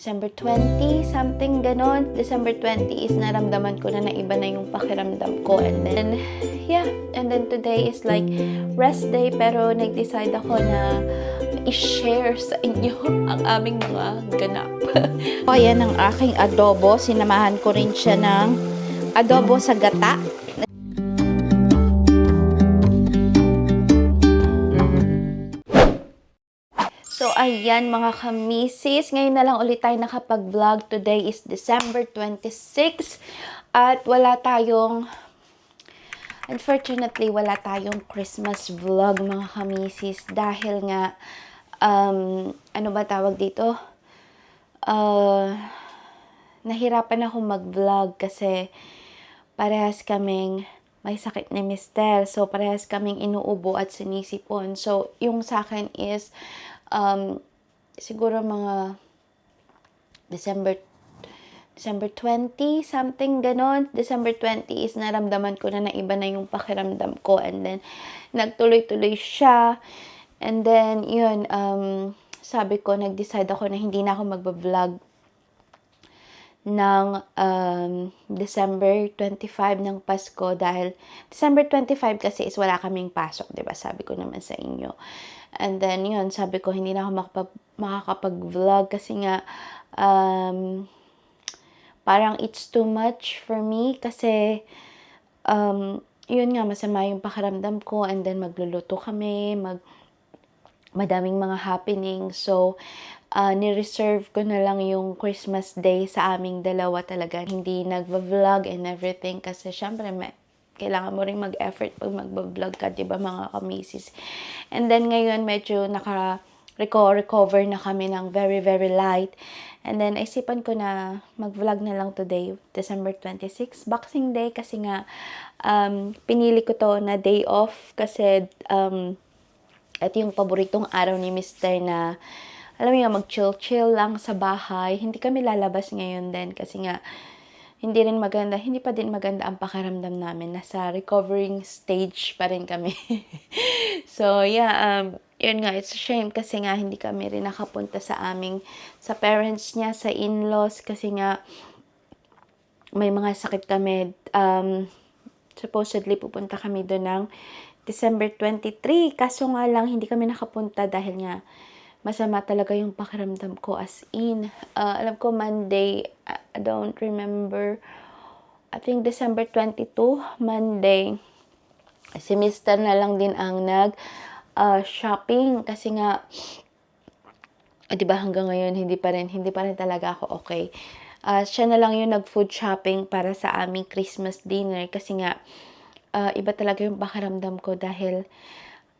December 20, something ganon. December 20 is naramdaman ko na iba na yung pakiramdam ko. And then, yeah. And then today is like rest day. Pero nag-decide ako na i-share sa inyo ang aming mga ganap. So, ayan ang aking adobo. Sinamahan ko rin siya ng adobo sa gata. So, ayan mga kamisis. Ngayon na lang ulit tayo nakapag-vlog. Today is December 26. At unfortunately, wala tayong Christmas vlog mga kamisis. Dahil nga, ano ba tawag dito? Nahirapan ako mag-vlog kasi parehas kaming may sakit ni Mister. So, parehas kaming inuubo at sinisipon. So, yung sa akin is, siguro mga December 20, something ganon. December 20 is naramdaman ko na iba na yung pakiramdam ko. And then, nagtuloy-tuloy siya. And then, yun, sabi ko, nag-decide ako na hindi na ako magbablog ng December 25 ng Pasko dahil December 25 kasi is wala kaming pasok, 'di ba? Sabi ko naman sa inyo. And then yun, sabi ko hindi na ako makakapag-vlog kasi nga parang it's too much for me kasi yun nga masama yung pakiramdam ko and then magluluto kami, madaming mga happening. So, ni-reserve ko na lang yung Christmas Day sa aming dalawa talaga. Hindi nagva-vlog and everything kasi syempre kailangan mo rin mag-effort pag magva-vlog ka, diba mga kamisis? And then ngayon medyo recover na kami ng very, very light. And then isipan ko na mag-vlog na lang today, December 26, Boxing Day kasi nga pinili ko to na day off kasi ito yung paboritong araw ni Mister na alam mo yung mag-chill-chill lang sa bahay. Hindi kami lalabas ngayon din kasi nga hindi pa din maganda ang pakiramdam namin. Nasa recovering stage pa rin kami. So, yeah, yun nga, it's a shame kasi nga hindi kami rin nakapunta sa parents niya, sa in-laws kasi nga may mga sakit kami. Supposedly pupunta kami doon ng December 23. Kaso nga lang, hindi kami nakapunta dahil nga masama talaga yung pakiramdam ko as in. Alam ko Monday, I don't remember. I think December 22, Monday. Si Mister na lang din ang shopping kasi nga, diba hanggang ngayon hindi pa rin talaga ako okay. Siya na lang yung nag-food shopping para sa aming Christmas dinner kasi nga, iba talaga yung pakiramdam ko dahil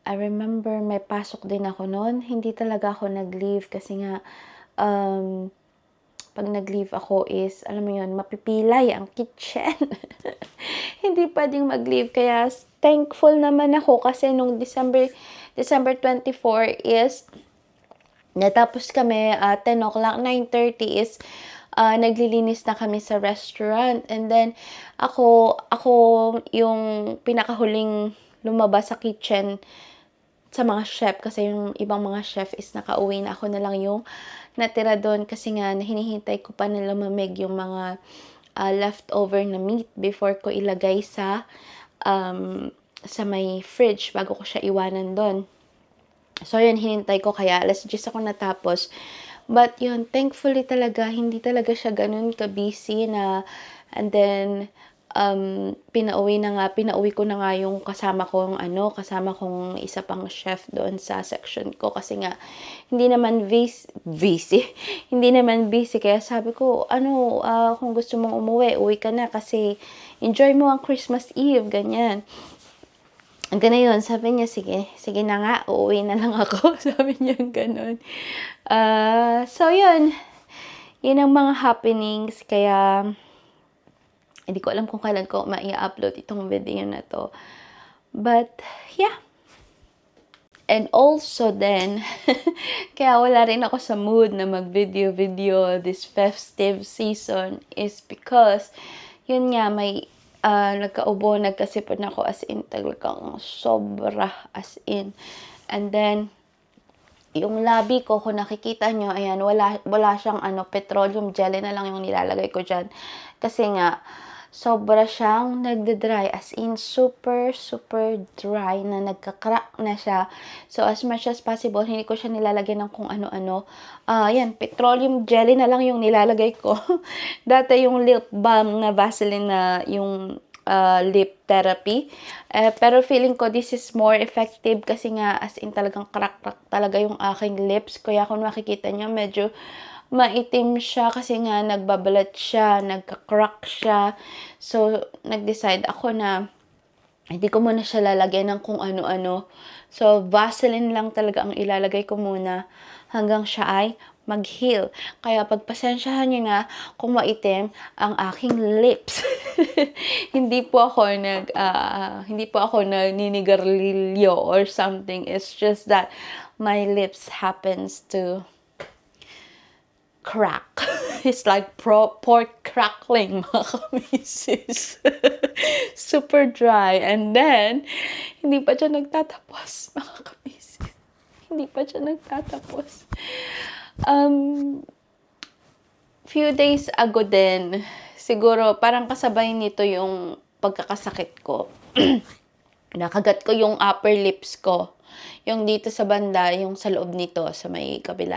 I remember may pasok din ako noon. Hindi talaga ako nag-leave kasi nga pag nag-leave ako is, alam mo yun, mapipilay ang kitchen. Hindi pwedeng mag-leave. Kaya thankful naman ako kasi nung December 24 is natapos kami 10 o'clock, 9:30 is naglilinis na kami sa restaurant. And then ako yung pinakahuling lumabas sa kitchen sa mga chef kasi yung ibang mga chef is nakauwi na. Ako na lang yung natira doon kasi nga hinihintay ko pa na lumamig yung mga leftover na meat before ko ilagay sa may fridge bago ko siya iwanan doon. So yun, hinintay ko kaya alas 10 ako natapos. But yun, thankfully talaga hindi talaga siya ganun ka-busy na. And then pinauwi ko na nga yung kasama kong isa pang chef doon sa section ko kasi nga hindi naman busy kaya sabi ko kung gusto mong uwi ka na kasi enjoy mo ang Christmas Eve, ganyan. Hanggang na yun, sabi niya, sige na nga, uuwi na lang ako. Sabi niya ganun. So yun ang mga happenings, kaya hindi ko alam kung kailan ko mai-upload itong video na to. But, yeah. And also then, kaya wala rin ako sa mood na mag-video this festive season is because, yun nga, may nagkasipon ako as in, talagang sobra as in. And then, Yung labi ko, kung nakikita nyo, ayan, wala siyang petroleum jelly na lang yung nilalagay ko dyan. Kasi nga, sobra siyang nagde-dry. As in, super, super dry na nagka-crack na siya. So, as much as possible, hindi ko siya nilalagyan ng kung ano-ano. Ayan, petroleum jelly na lang yung nilalagay ko. Dati yung lip balm na Vaseline na yung lip therapy. Pero feeling ko this is more effective kasi nga as in talagang crack-crack talaga yung aking lips. Kaya kung makikita nyo, medyo maitim siya kasi nga nagbabalat siya, nagka-crack siya. So, nag-decide ako na hindi ko muna siya lalagyan ng kung ano-ano. So, Vaseline lang talaga ang ilalagay ko muna hanggang siya ay mag-heal. Kaya pagpasensyahan niyo na kung maitim ang aking lips. Hindi po ako naninigarilyo or something. It's just that my lips happens to crack. It's like pork crackling, mga kamisis. Super dry. And then, hindi pa siya nagtatapos, mga kamisis. Hindi pa siya nagtatapos. Few days ago din, siguro parang kasabay nito yung pagkakasakit ko. Nakagat ko yung upper lips ko. Yung dito sa banda, yung sa loob nito, sa may kabila,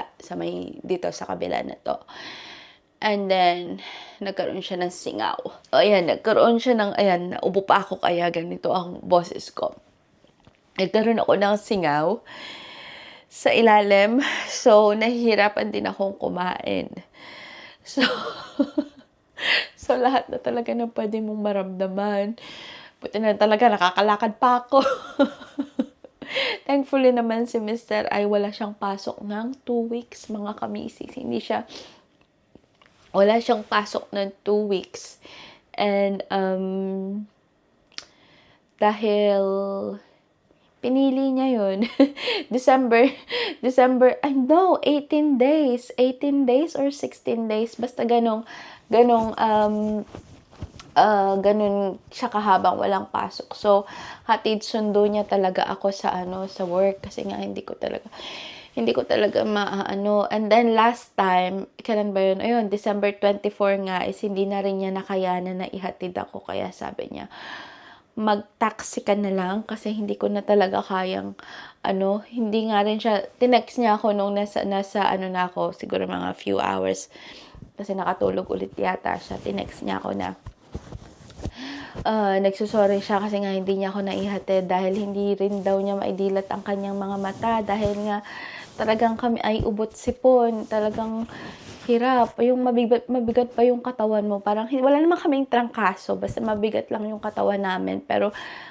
dito sa kabila na to. And then, nagkaroon siya ng singaw. Naubo pa ako kaya ganito ang boses ko. Nagkaroon ako ng singaw sa ilalim. So, nahihirapan din akong kumain. So, lahat na talaga na pwede mong maramdaman. Buti na talaga, nakakalakad pa ako. Thankfully naman si Mr. ay wala siyang pasok ng 2 weeks, mga kamisis. Wala siyang pasok ng 2 weeks. And, dahil pinili niya yun. December, 18 days. 18 days or 16 days. Basta ganun siya kahabang walang pasok. So, hatid sundo niya talaga ako sa work kasi nga hindi ko talaga maano. And then last time, kailan ba yun? Ayun, December 24 nga is hindi na rin niya nakayanan na ihatid ako. Kaya sabi niya, mag-taxi ka na lang kasi hindi ko na talaga kayang hindi nga rin siya, tinext niya ako nung nasa na ako, siguro mga few hours kasi nakatulog ulit yata siya. Tinext niya ako na nagsusorry siya kasi nga hindi niya ako naihatid dahil hindi rin daw niya maidilat ang kanyang mga mata dahil nga talagang kami ay ubot sipon, talagang hirap, yung mabigat pa yung katawan mo, parang wala naman kaming trangkaso, basta mabigat lang yung katawan namin, pero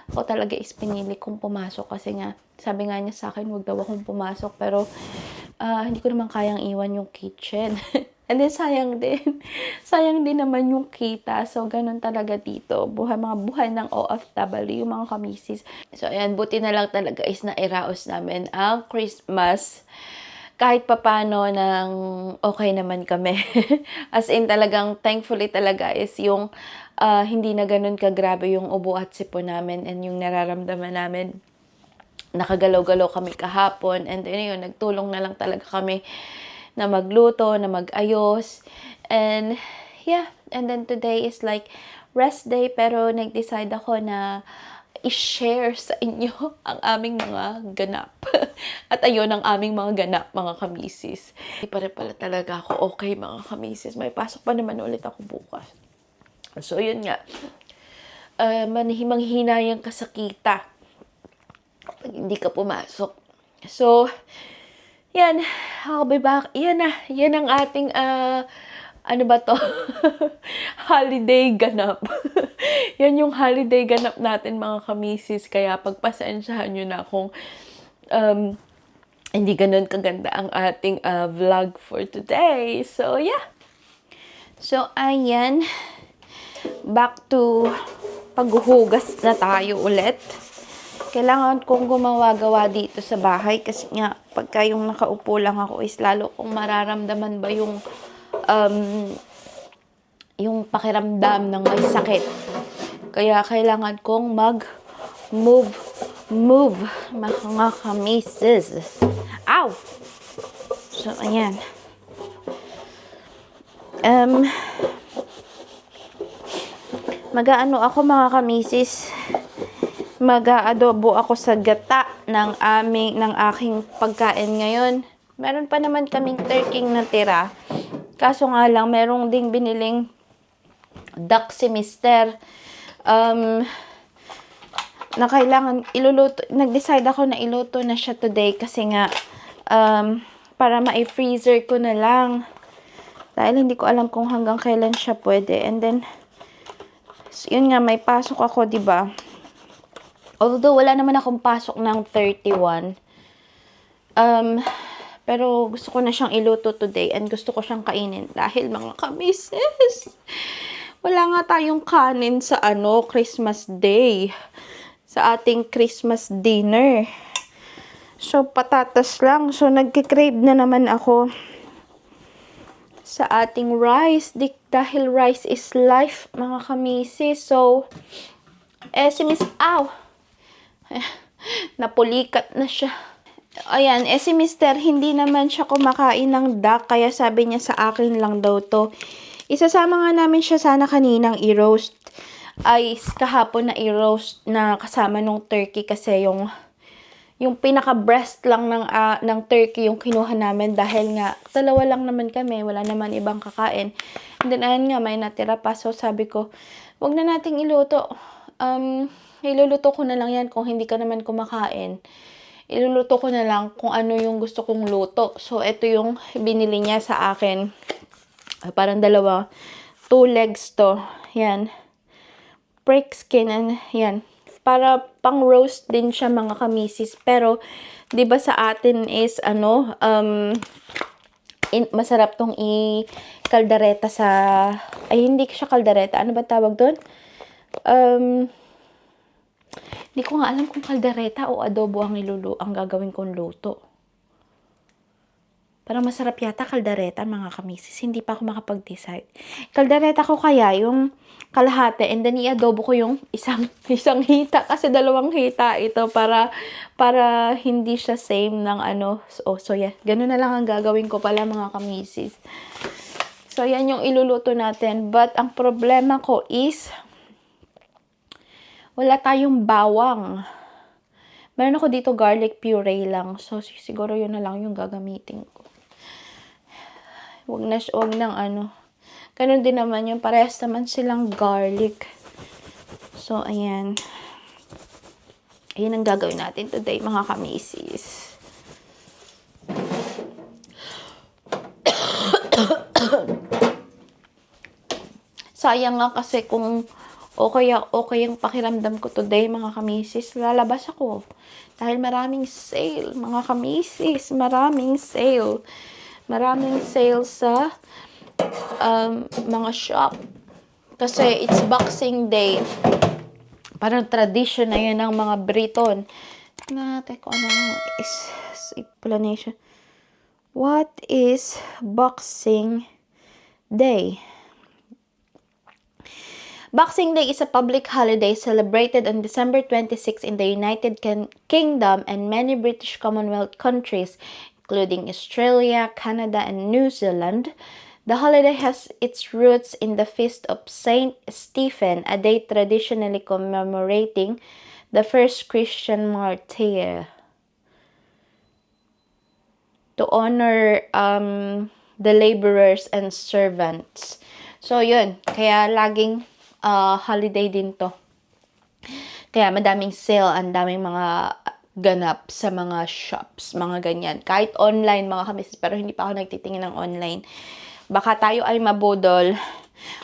ako talaga is pinili kong pumasok kasi nga, sabi nga niya sa akin, wag daw akong pumasok, pero hindi ko naman kayang iwan yung kitchen. And then, sayang din naman yung kita. So, ganun talaga dito. Mga buhay ng OFW, yung mga kamisis. So, ayan, buti na lang talaga is nairaos namin ang Christmas. Kahit papano nang okay naman kami. As in, talagang thankfully talaga is yung hindi na ganun kagrabe yung ubo at sipo namin and yung nararamdaman namin. Nakagalaw-galaw kami kahapon. And then, yun, nagtulong na lang talaga kami na magluto, na mag-ayos. And, yeah. And then today is like rest day. Pero nag-decide ako na i-share sa inyo ang aming mga ganap. At ayun ang aming mga ganap, mga kamisis. Hindi pa rin pala talaga ako okay, mga kamisis. May pasok pa naman ulit ako bukas. So, yun nga. Manghihinayang ka sa kita pag hindi ka pumasok. So, yan, I'll be back. Yan ang ating, holiday ganap. Yan yung holiday ganap natin, mga kamisis. Kaya pagpasensyahan nyo na kung hindi ganun kaganda ang ating vlog for today. So, yeah. So, ayan. Back to paghuhugas na tayo ulit. Kailangan kong gumawa-gawa dito sa bahay kasi nga pagka yung nakaupo lang ako is lalo kong mararamdaman ba yung pakiramdam ng may sakit. Kaya kailangan kong move mga kamisis. Ow! So, ayan. Mag-aano ako mga kamisis. Mag-aadobo ako sa gata ng aking pagkain ngayon. Meron pa naman kaming turkey na tira. Kaso nga lang, merong ding biniling duck si Mister. Na kailangan iluluto. Nag-decide ako na iluto na siya today kasi nga para ma-freezer ko na lang. Dahil hindi ko alam kung hanggang kailan siya pwede. And then, yun nga, may pasok ako, diba? Although, wala naman akong pasok ng 31. Pero gusto ko na siyang iluto today and gusto ko siyang kainin. Dahil mga kamisis, wala nga tayong kanin sa Christmas Day. Sa ating Christmas dinner. So, patatas lang. So, nagkikrave na naman ako sa ating rice. Dahil rice is life, mga kamisis. So, si Miss, napulikat na siya. Ayan, si Mister, hindi naman siya kumakain ng duck. Kaya sabi niya sa akin lang daw to. Isasama nga namin siya sana kaninang i-roast. Ay, kahapon na i-roast na kasama nung turkey kasi yung pinaka-breast lang ng turkey yung kinuha namin dahil nga dalawa lang naman kami, wala naman ibang kakain. And then ayun nga, may natira pa. So sabi ko, wag na nating iluto. Iluluto ko na lang yan kung hindi ka naman kumakain. Iluluto ko na lang kung ano yung gusto kong luto. So ito yung binili niya sa akin. Parang dalawa. 2 legs to. Yan. Break skin and yan. Para pang roast din siya mga kamisis. Pero, di ba sa atin is masarap tong i-kaldereta sa, ay hindi siya kaldereta. Ano ba tawag doon? Hindi ko nga alam kung kaldereta o adobo ang gagawin kong luto. Parang masarap yata kaldereta mga kamisis. Hindi pa ako makapag-decide. Kaldereta ko kaya yung kalahati and then i-adobo ko yung isang hita kasi 2 hita ito para hindi siya same ng So yeah, ganun na lang ang gagawin ko pala mga kamisis. So yan yung iluluto natin. But ang problema ko is wala tayong bawang. Meron ako dito garlic puree lang. So siguro yun na lang yung gagamitin ko. Wag nang ganun din naman yung parehas naman silang garlic. So, ayan. Ayan ang gagawin natin today, mga kamisis. Sayang nga kasi kung okay yung pakiramdam ko today, mga kamisis, lalabas ako. Dahil maraming sale, mga kamisis. Maraming sale. Maraming sale sa mga shop. Kasi it's Boxing Day. Parang tradition na yun ng mga Briton. Teko, is explanation. What is Boxing Day? Boxing Day is a public holiday celebrated on December 26 in the United Kingdom and many British Commonwealth countries, including Australia, Canada, and New Zealand. The holiday has its roots in the feast of Saint Stephen, a day traditionally commemorating the first Christian martyr. To honor the laborers and servants. So, yun. Kaya laging holiday din to. Kaya madaming sale, ang daming mga ganap sa mga shops, mga ganyan. Kahit online, mga kamisis, pero hindi pa ako nagtitingin ng online. Baka tayo ay mabudol.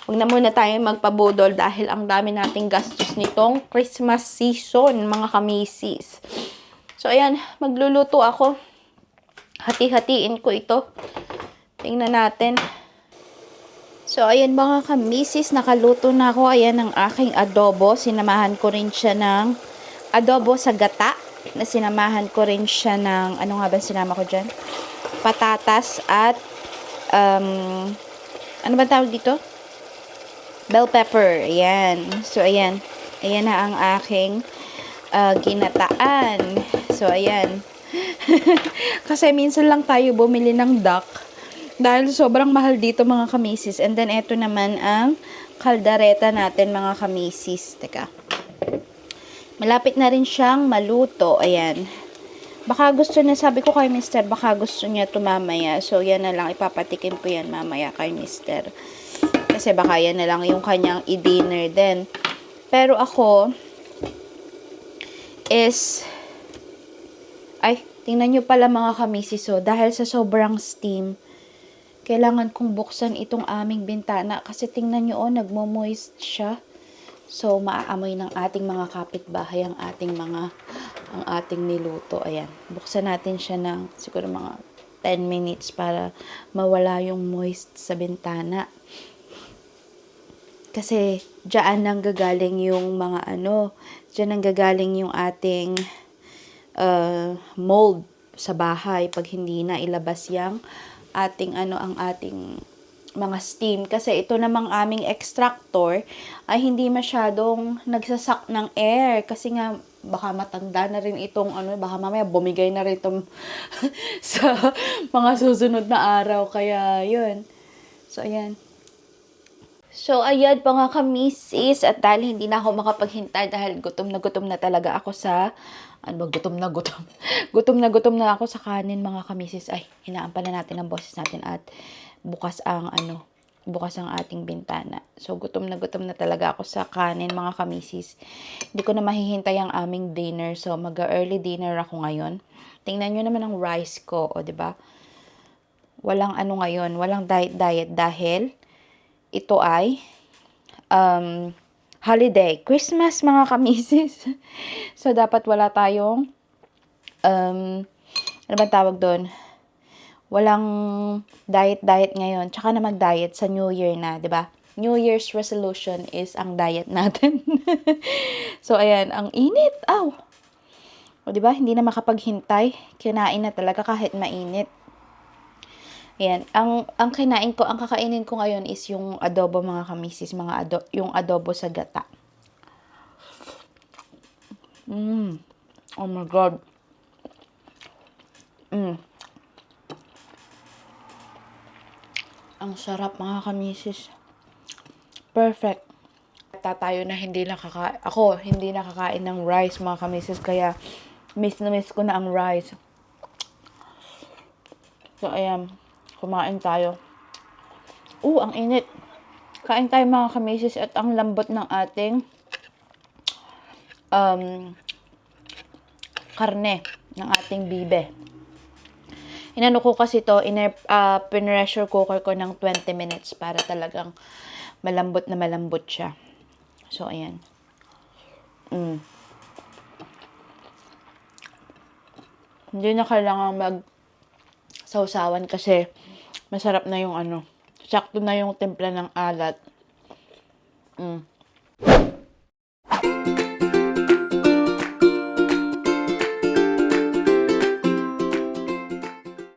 Huwag na muna tayo magpabudol dahil ang dami nating gastos nitong Christmas season, mga kamisis. So, ayan, magluluto ako. Hati-hatiin ko ito. Tingnan natin. So, ayan mga kamisis, nakaluto na ako. Ayan ang aking adobo. Sinamahan ko rin siya ng adobo sa gata. Na sinamahan ko rin siya ng, ano nga ba sinama ko dyan? Patatas at, ano ba tawag dito? Bell pepper. Ayan. So, ayan. Ayan na ang aking ginataan. So, ayan. Kasi minsan lang tayo bumili ng duck. Dahil sobrang mahal dito mga kamisis. And then, eto naman ang kaldareta natin mga kamisis. Teka. Malapit na rin siyang maluto. Ayan. Baka gusto niya, sabi ko kay mister, baka gusto niya tumamaya. So, yan na lang. Ipapatikim ko yan mamaya kay mister. Kasi baka yan na lang yung kanyang i-dinner din. Pero ako, tingnan nyo pala mga kamisis. So, dahil sa sobrang steam, kailangan kong buksan itong aming bintana. Kasi tingnan nyo, nagmo-moist siya. So, maaamoy ng ating mga kapitbahay ang ating niluto. Ayan. Buksan natin siya ng siguro mga 10 minutes para mawala yung moist sa bintana. Kasi, diyan nanggagaling yung mga diyan nanggagaling yung ating mold sa bahay pag hindi na ilabas ang ating mga steam. Kasi ito namang aming extractor ay hindi masyadong nagsasak ng air. Kasi nga, baka matanda na rin itong baka mamaya bumigay na rin itong sa mga susunod na araw. Kaya, yun. So, ayan. So, ayan mga kamisis. At dahil hindi na ako makapaghintay dahil gutom na talaga ako sa gutom na gutom na ako sa kanin mga kamisis. Ay, hinaan na natin ang boses natin at bukas ang ating bintana. So, gutom na talaga ako sa kanin mga kamisis. Hindi ko na mahihintay ang aming dinner. So, mag-early dinner ako ngayon. Tingnan nyo naman ang rice ko, o 'di ba? Walang ngayon, walang diet dahil ito ay holiday, Christmas mga kamisis. So, dapat wala tayong ano ba tawag doon? Walang diet ngayon. Tsaka na mag-diet sa New Year na, 'di ba? New Year's resolution is ang diet natin. So, ayan, ang init. Aw. O, 'di ba? Hindi na makapaghintay. Kinain na talaga kahit mainit. Ayan, ang kakainin ko ngayon is yung adobo mga kamisis, yung adobo sa gata. Oh my God. Ang sarap mga kamisis. Perfect. Tayo na hindi nakakain ng rice mga kamisis, kaya miss na miss ko na ang rice. So, ayan. Kumain tayo. Ang init. Kain tayo mga kamisis at ang lambot ng ating karne ng ating bibe. Inano ko kasi to, pressure cooker ko ng 20 minutes para talagang malambot na malambot siya. So, ayan. Hindi na kailangan sausawan kasi masarap na yung sakto na yung timpla ng alat.